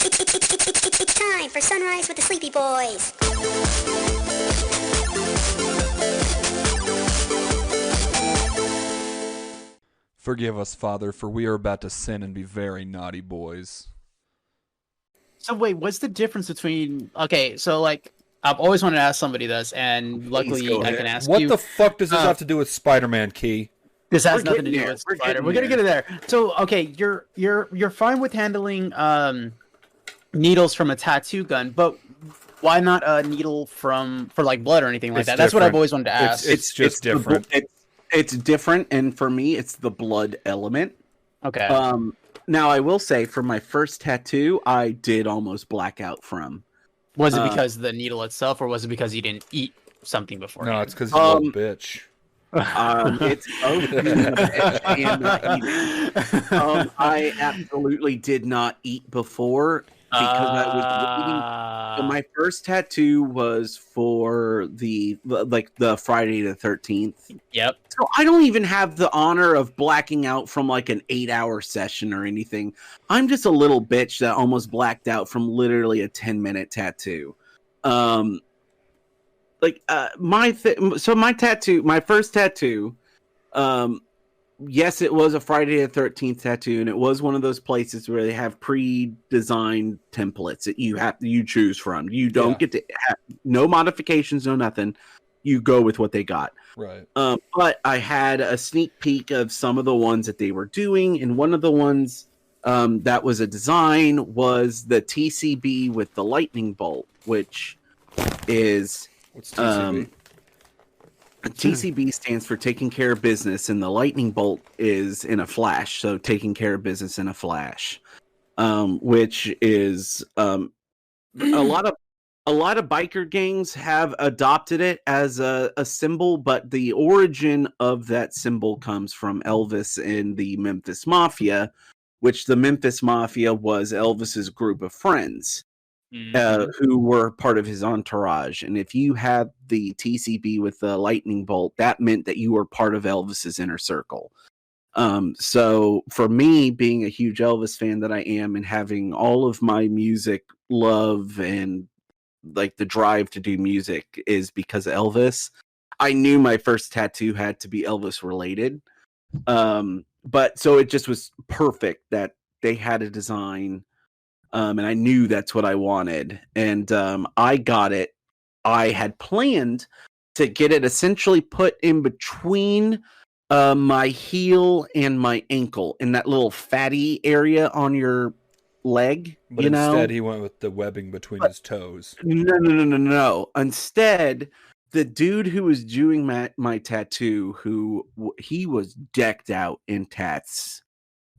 It's time for Sunrise with the Sleepy Boys. Forgive us, Father, for we are about to sin and be very naughty boys. So wait, what's the difference between? Okay, so like I've always wanted to ask somebody this, and luckily I can ask What you. the fuck does this have to do with Spider-Man, Key? This has We're nothing to getting do there. with We're Spider. getting We're gonna there. get it there. So okay, you're fine with handling needles from a tattoo gun, but why not a needle for like blood or anything like It's that? That's what I've different. always wanted to ask. It's just different. It's different, and for me, it's the blood element. Okay. Now I will say, for my first tattoo, I did almost black out from. Was it because of the needle itself, or was it because you didn't eat something before? No, it's because you're a little bitch. It's both being a bitch and not eating. I absolutely did not eat before because I was waiting. So my first tattoo was for the Friday the 13th. Yep. So I don't even have the honor of blacking out from like an 8-hour session or anything. I'm just a little bitch that almost blacked out from literally a 10-minute tattoo. My first tattoo, yes, it was a Friday the 13th tattoo, and it was one of those places where they have pre-designed templates that you choose from. You don't get to have no modifications, no nothing. You go with what they got. Right. But I had a sneak peek of some of the ones that they were doing, and one of the ones that was a design was the TCB with the lightning bolt, which is What's TCB? TCB stands for taking care of business, and the lightning bolt is in a flash, so taking care of business in a flash, which is a lot of biker gangs have adopted it as a symbol, but the origin of that symbol comes from Elvis and the Memphis Mafia, which the Memphis Mafia was Elvis's group of friends. Who were part of his entourage. And if you had the TCB with the lightning bolt, that meant that you were part of Elvis's inner circle. So for me, being a huge Elvis fan that I am, and having all of my music love and like the drive to do music is because of Elvis, I knew my first tattoo had to be Elvis related. But so it just was perfect that they had a design. And I knew that's what I wanted. And I got it. I had planned to get it essentially put in between my heel and my ankle, in that little fatty area on your leg. But instead, he went with the webbing between his toes. No. Instead, the dude who was doing my tattoo, he was decked out in tats.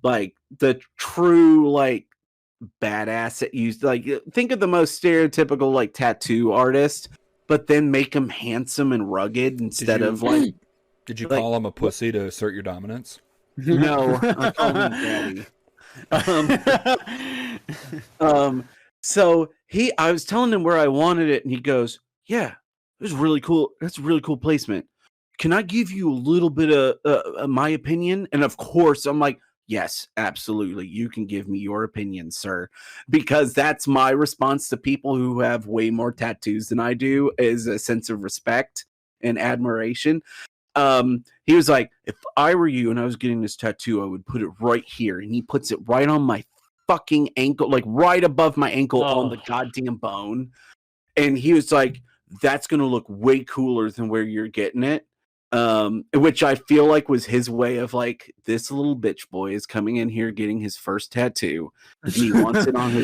Like the true, like, badass that used, like, think of the most stereotypical like tattoo artist, but then make him handsome and rugged instead of like. Did you call him a pussy to assert your dominance? No, I call him daddy. So I was telling him where I wanted it, and he goes, "Yeah, it was really cool. That's a really cool placement. Can I give you a little bit of my opinion?" And of course, I'm like, yes, absolutely. You can give me your opinion, sir, because that's my response to people who have way more tattoos than I do, is a sense of respect and admiration. He was like, if I were you and I was getting this tattoo, I would put it right here. And he puts it right on my fucking ankle, like right above my ankle on the goddamn bone. And he was like, that's going to look way cooler than where you're getting it. Which I feel like was his way of like, this little bitch boy is coming in here getting his first tattoo, and he wants it on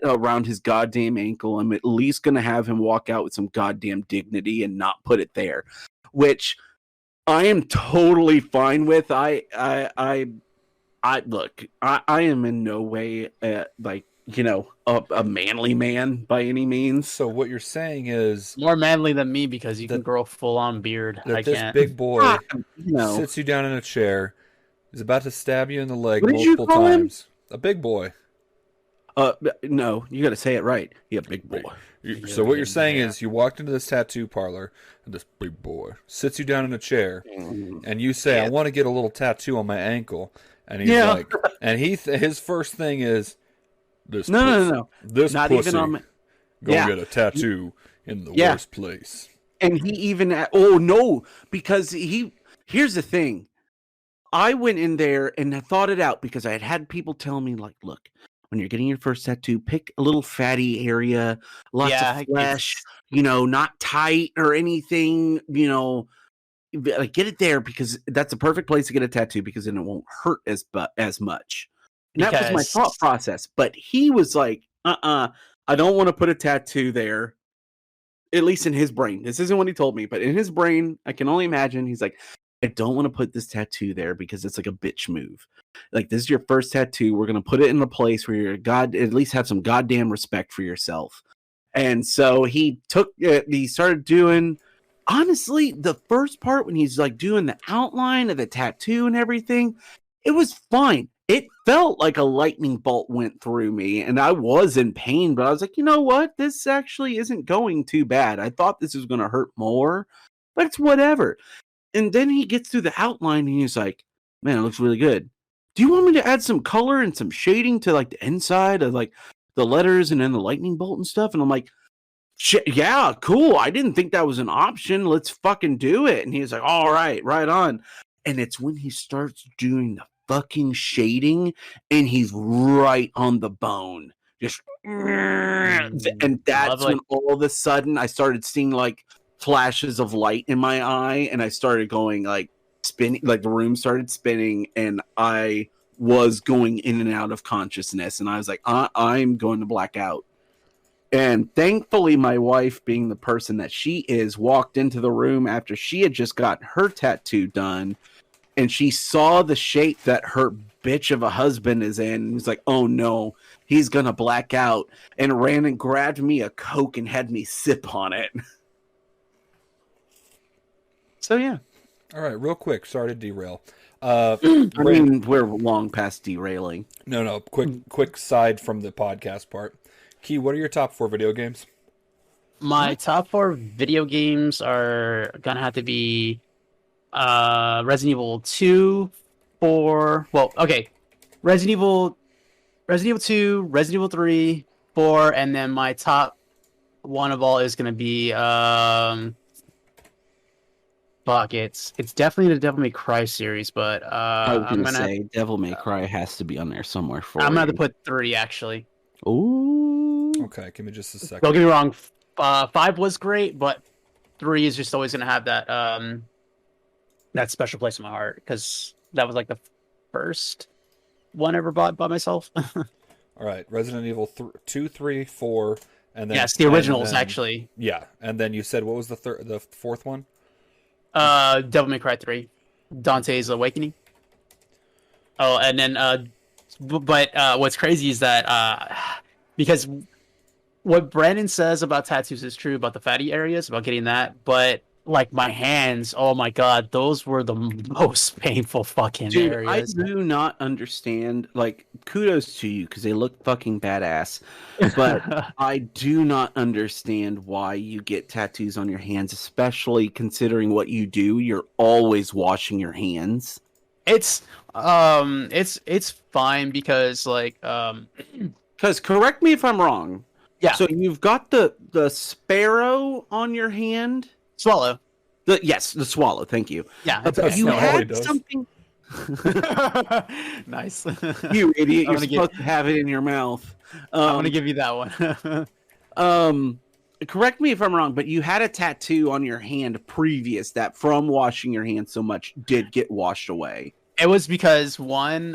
around his goddamn ankle. I'm at least gonna have him walk out with some goddamn dignity and not put it there, which I am totally fine with. I look, I am in no way like, you know, a manly man by any means. So what you're saying is more manly than me, because you can grow a full-on beard. That this big boy sits you down in a chair, is about to stab you in the leg multiple times. A big boy. No, you got to say it right. Yeah, big boy. So what you're saying is you walked into this tattoo parlor, and this big boy sits you down in a chair, and you say, I want to get a little tattoo on my ankle. And he's like, and his first thing is, This No. This Not pussy even on. gonna Yeah. get a tattoo in the Yeah. worst place. And he even oh no, because here's the thing. I went in there and I thought it out because I had people tell me like, look, when you're getting your first tattoo, pick a little fatty area, lots of flesh, not tight or anything, like get it there because that's a perfect place to get a tattoo because then it won't hurt as much. And that was my thought process. But he was like, I don't want to put a tattoo there. At least in his brain. This isn't what he told me, but in his brain, I can only imagine he's like, I don't want to put this tattoo there because it's like a bitch move. Like, this is your first tattoo. We're going to put it in a place where you're at least have some goddamn respect for yourself. And so he started doing, honestly, the first part when he's like doing the outline of the tattoo and everything, it was fine. It felt like a lightning bolt went through me and I was in pain, but I was like, you know what? This actually isn't going too bad. I thought this was going to hurt more, but it's whatever. And then he gets through the outline and he's like, man, it looks really good. Do you want me to add some color and some shading to like the inside of like the letters and then the lightning bolt and stuff? And I'm like, yeah, cool. I didn't think that was an option. Let's fucking do it. And he's like, all right, right on. And it's when he starts doing the fucking shading and he's right on the bone. Just and that's Lovely. when all of a sudden I started seeing like flashes of light in my eye and I started going like spinning, like the room started spinning and I was going in and out of consciousness and I was like, I'm going to black out. And thankfully my wife, being the person that she is, walked into the room after she had just got her tattoo done and she saw the shape that her bitch of a husband is in and was like, oh no, he's gonna black out, and ran and grabbed me a Coke and had me sip on it. So yeah. All right, real quick. Sorry to derail. I mean, we're long past derailing. No. Quick side from the podcast part. Key, what are your top 4 video games? My top 4 video games are gonna have to be Resident Evil 2, 4. Well, okay, Resident Evil 2, Resident Evil 3, 4, and then my top one of all is gonna be fuck, it's definitely the Devil May Cry series, but I was gonna say Devil May Cry has to be on there somewhere for I'm gonna have you. to put 3 actually. Ooh. Okay, give me just a second. Don't get me wrong, 5 was great, but 3 is just always gonna have that special place in my heart because that was like the first one I ever bought by myself. All right, Resident Evil 2, 3, 4, and then Yes, the originals actually. Yeah, and then you said what was the fourth one? Devil May Cry 3, Dante's Awakening. Oh, and then but what's crazy is that because what Brandon says about tattoos is true about the fatty areas, about getting that, but like my hands, oh my god, those were the most painful fucking areas. I do not understand. Like, kudos to you because they look fucking badass, but I do not understand why you get tattoos on your hands, especially considering what you do. You're always washing your hands. It's fine because like Because correct me if I'm wrong. Yeah. So you've got the sparrow on your hand. Swallow. The swallow. Thank you. Yeah. But you not all he had does. something. Nice. You idiot! I'm You're gonna supposed to have it in your mouth. I'm gonna give you that one. Correct me if I'm wrong, but you had a tattoo on your hand previous that from washing your hands so much did get washed away. It was because one,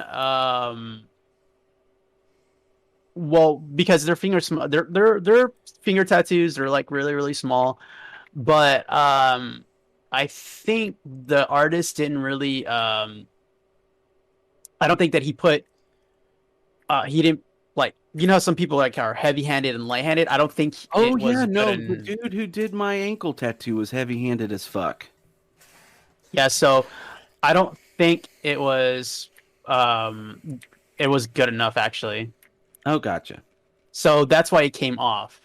well, because their fingers, their finger tattoos, they're like really, really small. But I think the artist didn't really. I don't think that he put. He didn't like. You know, how some people like are heavy-handed and light-handed. I don't think. Oh it was yeah, no, good the in- dude who did my ankle tattoo was heavy-handed as fuck. Yeah, so I don't think it was. It was good enough actually. Oh, gotcha. So that's why it came off.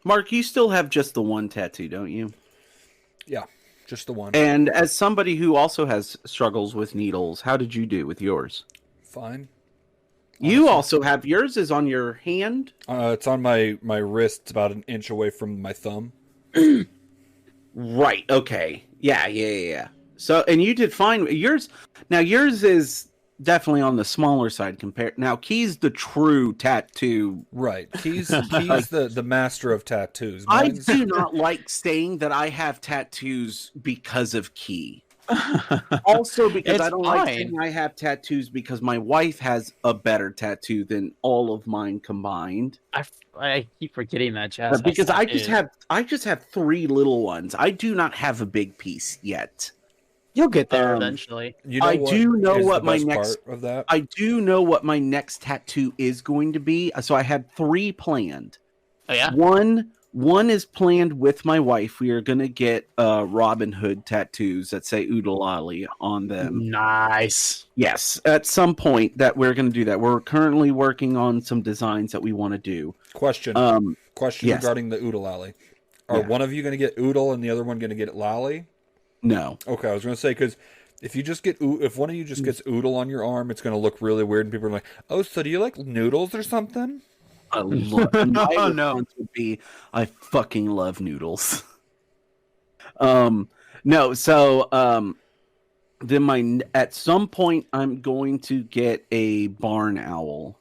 Mark, you still have just the one tattoo, don't you? Yeah, just the one. And as somebody who also has struggles with needles, how did you do with yours? Fine. You also have yours is on your hand. It's on my wrist. It's about an inch away from my thumb. Right. Okay. Yeah. So, and you did fine. Yours is definitely on the smaller side compared. Now, Key's the true tattoo. Right. He's the master of tattoos. Mine's... I do not like saying that I have tattoos because of Key. Also, because It's I don't like fine. saying I have tattoos because my wife has a better tattoo than all of mine combined. I keep forgetting that, Jazz. Because I just have 3 little ones. I do not have a big piece yet. You'll get there Um, eventually. You know I do know is what the my best next- part of that. I do know what my next tattoo is going to be. So I had 3 planned. Oh yeah. One is planned with my wife. We are going to get Robin Hood tattoos that say Oodalali on them. Nice. Yes, at some point that we're going to do that. We're currently working on some designs that we want to do. Question Yes. regarding the Oodle Alley. Are Yeah. one of you going to get Oodle and the other one going to get Lally? No. Okay, I was going to say, because if one of you just gets Oodle on your arm, it's going to look really weird, and people are like, "Oh, so do you like noodles or something?" My Oh, no. response would be, I fucking love noodles. No, so then at some point I'm going to get a barn owl.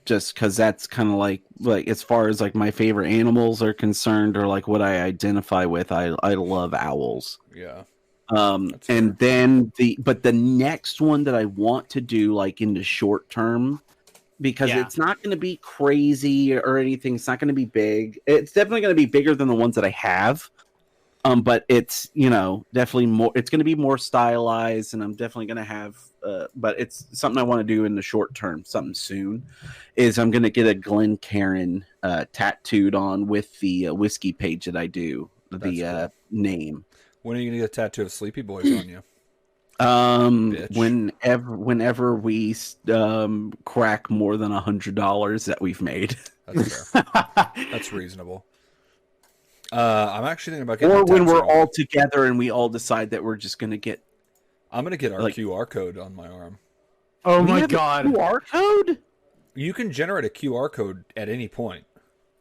Just because that's kind of like as far as like my favorite animals are concerned, or like what I identify with, I love owls. Yeah. And fair. then the next one that I want to do like in the short term, because Yeah. it's not going to be crazy or anything. It's not going to be big. It's definitely going to be bigger than the ones that I have. But it's, definitely more, it's going to be more stylized, and I'm definitely going to have, but it's something I want to do in the short term, something soon, is I'm going to get a Glencairn tattooed on with the whiskey page that I do, That's cool. name. When are you going to get a tattoo of Sleepy Boys on you? Bitch. Whenever we crack more than $100 that we've made, That's fair. That's reasonable. I'm actually thinking about getting or a when we're tattoo. all together and we all decide that we're just going to get. I'm going to get our like- QR code on my arm. Oh We my have a god. QR code. You can generate a QR code at any point.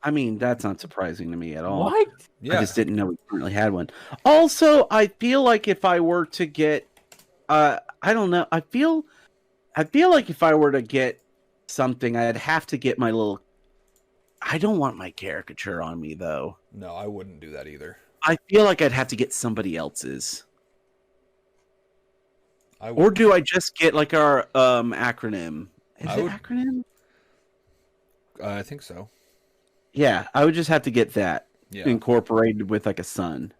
I mean, that's not surprising to me at all. What? Yeah. I just didn't know we currently had one. Also, I feel like if I were to get, I don't know. I feel like if I were to get something, I'd have to get my little. I don't want my caricature on me though. No, I wouldn't do that either. I feel like I'd have to get somebody else's. I Or would. do I just get like our acronym? Is I it would- acronym? I think so. Yeah, I would just have to get that Yeah. incorporated with like a sun.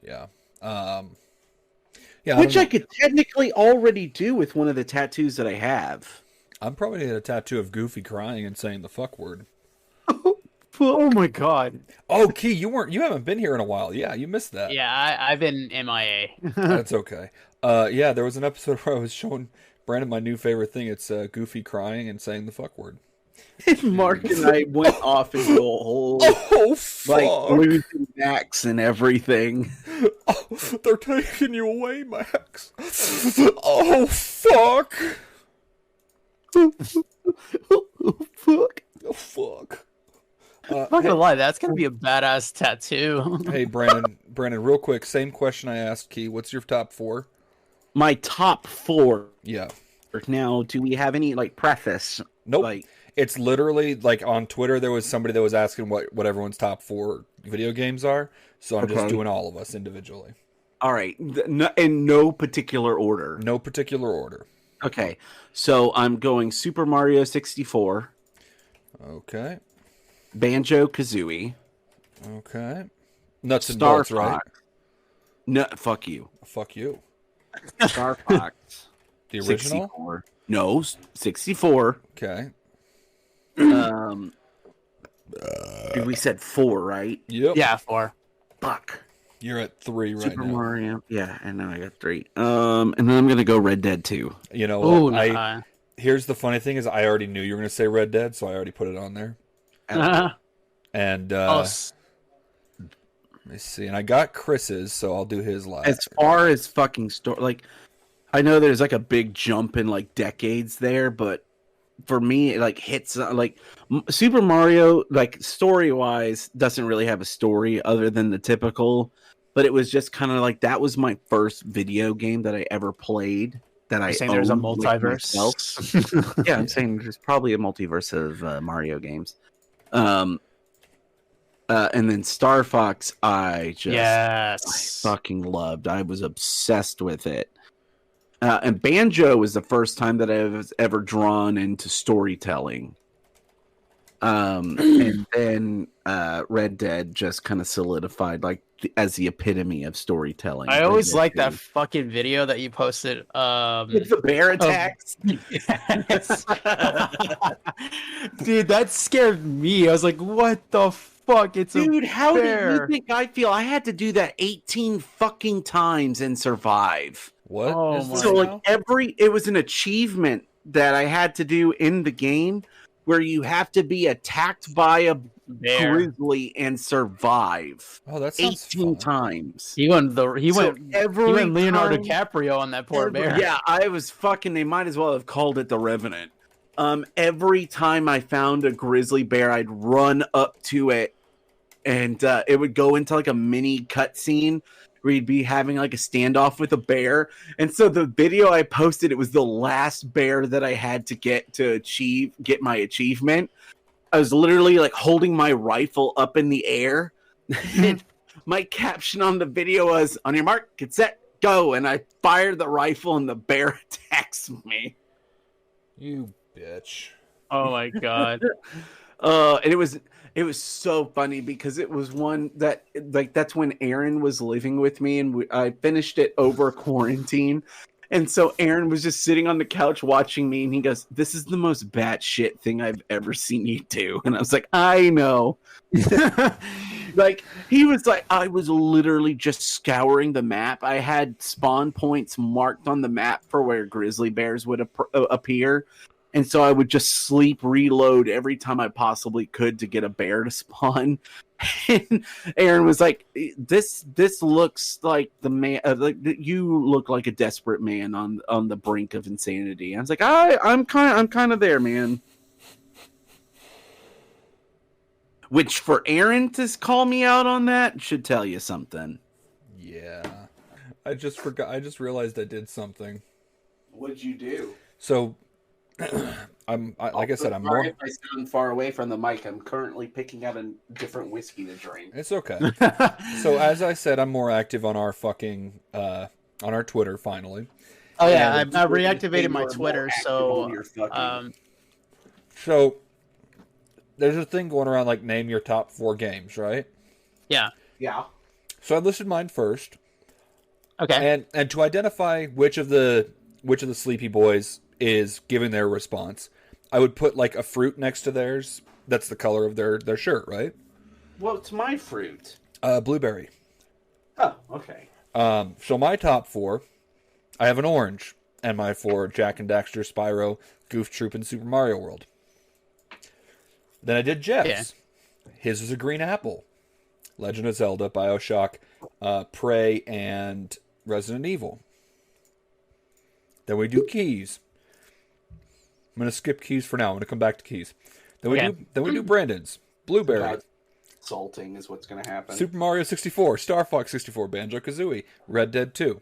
Yeah. Yeah. Which I could technically already do with one of the tattoos that I have. I'm probably gonna get a tattoo of Goofy crying and saying the fuck word. Oh my god. Oh, Key, you haven't been here in a while. Yeah, you missed that. Yeah, I've been MIA. That's okay. Yeah, there was an episode where I was showing Brandon my new favorite thing. It's Goofy crying and saying the fuck word. Mark and I went off into a whole Oh fuck! like losing Max and everything. Oh, they're taking you away, Max. Oh fuck! Fuck. Oh fuck! I'm not gonna lie, that's gonna be a badass tattoo. Hey, Brandon, real quick, same question I asked Key. What's your top 4? My top 4. Yeah. Now, do we have any like preface? Nope. Like, It's literally like on Twitter. There was somebody that was asking what everyone's top 4 video games are. So I'm just Okay. doing all of us individually. all right, in no particular order. No particular order. Okay, so I'm going Super Mario 64, Okay. Banjo Kazooie, Okay. Nuts and Star bolts, right? Fox. No, fuck you. Fuck you. Star Fox. The original. 64. No, 64. Okay. We said 4, right? Yep. Yeah, 4. Fuck. You're at 3 right Super now. Mario. Yeah, and now I got 3. And then I'm gonna go Red Dead 2. You know Oh, what? nah. Here's the funny thing is I already knew you were going to say Red Dead, so I already put it on there. And Oh, let me see. And I got Chris's, so I'll do his last. As far as fucking story, like I know there's like a big jump in like decades there, but for me, it like hits like Super Mario, like story wise, doesn't really have a story other than the typical. But it was just kind of like that was my first video game that I ever played. That I saying there's a owned, like, multiverse. myself. Yeah, I'm saying there's probably a multiverse of Mario games. And then Star Fox, I fucking loved. I was obsessed with it. And Banjo was the first time that I was ever drawn into storytelling. And then Red Dead just kind of solidified like as the epitome of storytelling. I always like that fucking video that you posted. With the bear attacks. Yes. Dude, that scared me. I was like, what the fuck? It's Dude, a how bear. did you think I feel? I had to do that 18 fucking times and survive. What? Oh is my this So now? like it was an achievement that I had to do in the game where you have to be attacked by a Bear. grizzly and survive Oh, that sounds 18 fun. times. He went every Leonardo time- DiCaprio on that poor bear. Yeah, I was fucking. They might as well have called it the Revenant. Every time I found a grizzly bear, I'd run up to it, and it would go into like a mini cutscene where you'd be having like a standoff with a bear. And so the video I posted, it was the last bear that I had to get my achievement. I was literally like holding my rifle up in the air. And my caption on the video was, "On your mark, get set, go." And I fired the rifle and the bear attacks me. You bitch. Oh my god. And it was so funny because it was one that like that's when Aaron was living with me and I finished it over quarantine. And so Aaron was just sitting on the couch watching me and he goes, "This is the most batshit thing I've ever seen you do." And I was like, "I know." Like he was like, I was literally just scouring the map. I had spawn points marked on the map for where grizzly bears would appear. And so I would just sleep reload every time I possibly could to get a bear to spawn. And Aaron was like, "This looks like the man. Like you look like a desperate man on the brink of insanity." I was like, I'm kind of there, man." Which for Aaron to call me out on that should tell you something. Yeah. I just forgot. I just realized I did something. What'd you do? So, like I said, I'm more. If I sound far away from the mic, I'm currently picking out a different whiskey to drink. It's okay. So as I said, I'm more active on our fucking on our Twitter finally. Oh yeah, And I reactivated my Twitter, so So there's a thing going around like name your top 4 games, right? yeah. yeah. So I listed mine first, Okay. and to identify which of the Sleepy Boys is giving their response, I would put like a fruit next to theirs. That's the color of their shirt, right? What's my fruit? Blueberry. Oh, okay. So my top 4, I have an orange, and my 4 Jack and Daxter, Spyro, Goof Troop, and Super Mario World. Then I did Jeff's. Yeah. His was a green apple. Legend of Zelda, BioShock, Prey, and Resident Evil. Then we do Keys. I'm gonna skip Keys for now. I'm gonna come back to Keys. Then we do Brandon's Blueberry. Salting is what's going to happen. Super Mario 64, Star Fox 64, Banjo-Kazooie, Red Dead 2.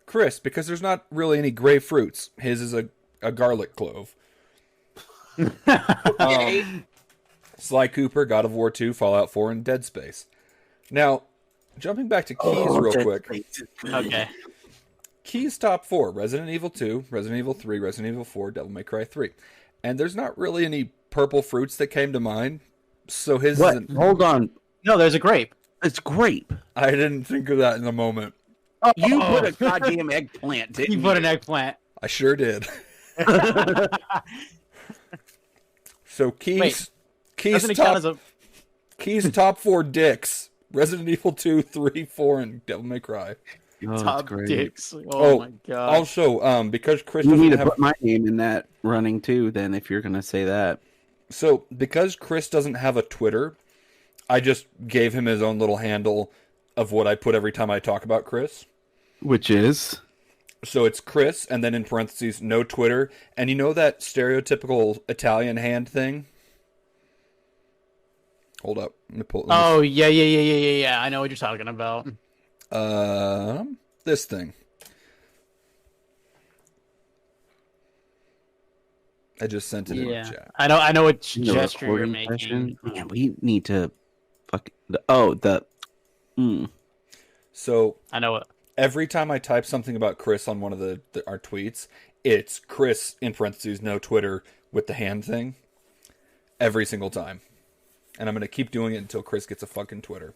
Chris, because there's not really any gray fruits, his is a garlic clove. Sly Cooper, God of War 2, Fallout 4, and Dead Space. Now, jumping back to Keys real quick. Okay. Keys top 4, Resident Evil 2, Resident Evil 3, Resident Evil 4, Devil May Cry 3. And there's not really any purple fruits that came to mind, so his What? isn't... Hold on. No, there's a grape. It's grape. I didn't think of that in the moment. You put a goddamn eggplant, didn't you? You put an eggplant. I sure did. So Keys Doesn't it count as a? Keys top 4 dicks. Resident Evil 2, 3, 4, and Devil May Cry. Oh, Top great. dicks. Oh, Oh, my god. Also, because Chris You need doesn't to have put my name in that running too, then, if you're going to say that. so because Chris doesn't have a Twitter, I just gave him his own little handle of what I put every time I talk about Chris. Which is? So it's Chris, and then in parentheses, no Twitter. And you know that stereotypical Italian hand thing? Hold up. Let me pull. Oh, yeah. I know what you're talking about. This thing. I just sent it in the chat. I know what The gesture you're recording making. session? Man, we need to So I know what. every time I type something about Chris on one of our tweets, it's Chris in parentheses, no Twitter with the hand thing. Every single time. And I'm going to keep doing it until Chris gets a fucking Twitter.